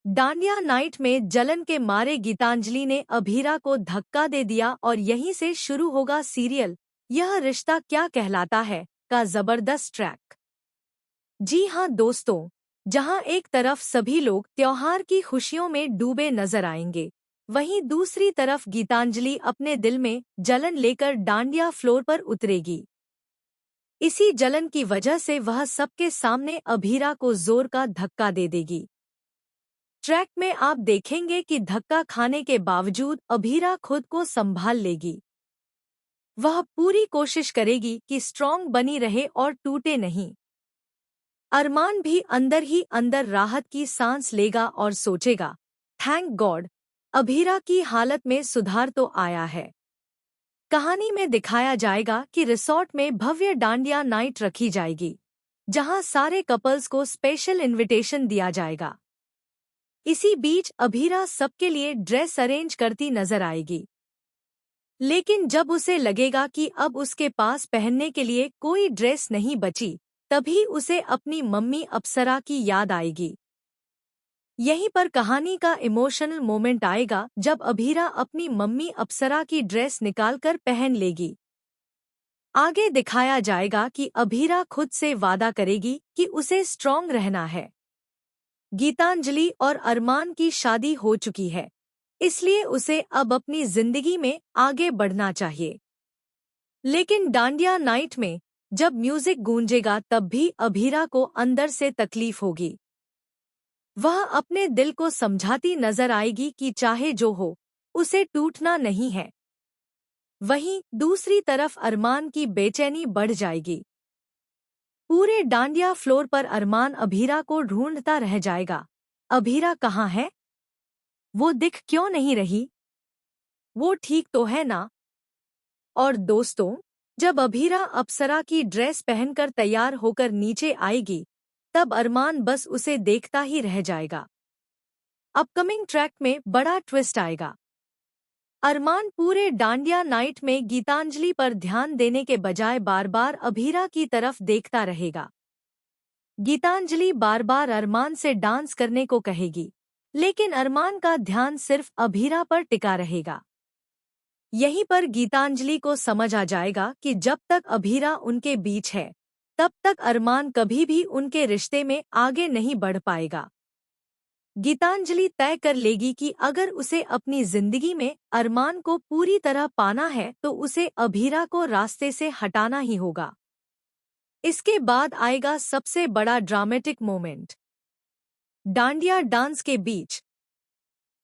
Dandiya night में जलन के मारे गीतांजलि ने अभीरा को धक्का दे दिया और यहीं से शुरू होगा सीरियल यह रिश्ता क्या कहलाता है का जबरदस्त ट्रैक। जी हाँ दोस्तों, जहाँ एक तरफ सभी लोग त्योहार की खुशियों में डूबे नजर आएंगे, वहीं दूसरी तरफ गीतांजलि अपने दिल में जलन लेकर डांडिया फ्लोर पर उतरेगी। इसी जलन की वजह से वह सबके सामने अभीरा को जोर का धक्का दे देगी। ट्रैक में आप देखेंगे कि धक्का खाने के बावजूद अभीरा खुद को संभाल लेगी। वह पूरी कोशिश करेगी कि स्ट्रॉन्ग बनी रहे और टूटे नहीं। अरमान भी अंदर ही अंदर राहत की सांस लेगा और सोचेगा, थैंक गॉड, अभीरा की हालत में सुधार तो आया है। कहानी में दिखाया जाएगा कि रिसॉर्ट में भव्य डांडिया नाइट रखी जाएगी, जहां सारे कपल्स को स्पेशल इनविटेशन दिया जाएगा। इसी बीच अभीरा सबके लिए ड्रेस अरेंज करती नजर आएगी, लेकिन जब उसे लगेगा कि अब उसके पास पहनने के लिए कोई ड्रेस नहीं बची, तभी उसे अपनी मम्मी अप्सरा की याद आएगी। यहीं पर कहानी का इमोशनल मोमेंट आएगा जब अभीरा अपनी मम्मी अप्सरा की ड्रेस निकालकर पहन लेगी। आगे दिखाया जाएगा कि अभीरा खुद से वादा करेगी कि उसे स्ट्रॉन्ग रहना है। गीतांजलि और अरमान की शादी हो चुकी है, इसलिए उसे अब अपनी जिंदगी में आगे बढ़ना चाहिए। लेकिन डांडिया नाइट में जब म्यूजिक गूंजेगा तब भी अभीरा को अंदर से तकलीफ होगी। वह अपने दिल को समझाती नजर आएगी कि चाहे जो हो, उसे टूटना नहीं है। वहीं दूसरी तरफ अरमान की बेचैनी बढ़ जाएगी। पूरे डांडिया फ्लोर पर अरमान अभीरा को ढूंढता रह जाएगा। अभीरा कहाँ है? वो दिख क्यों नहीं रही? वो ठीक तो है ना? और दोस्तों, जब अभीरा अप्सरा की ड्रेस पहनकर तैयार होकर नीचे आएगी, तब अरमान बस उसे देखता ही रह जाएगा। अपकमिंग ट्रैक में बड़ा ट्विस्ट आएगा। अरमान पूरे डांडिया नाइट में गीतांजलि पर ध्यान देने के बजाय बार बार अभीरा की तरफ देखता रहेगा। गीतांजलि बार बार अरमान से डांस करने को कहेगी, लेकिन अरमान का ध्यान सिर्फ अभीरा पर टिका रहेगा। यहीं पर गीतांजलि को समझ आ जाएगा कि जब तक अभीरा उनके बीच है, तब तक अरमान कभी भी उनके रिश्ते में आगे नहीं बढ़ पाएगा। गीतांजलि तय कर लेगी कि अगर उसे अपनी जिंदगी में अरमान को पूरी तरह पाना है तो उसे अभीरा को रास्ते से हटाना ही होगा। इसके बाद आएगा सबसे बड़ा ड्रामेटिक मोमेंट। डांडिया डांस के बीच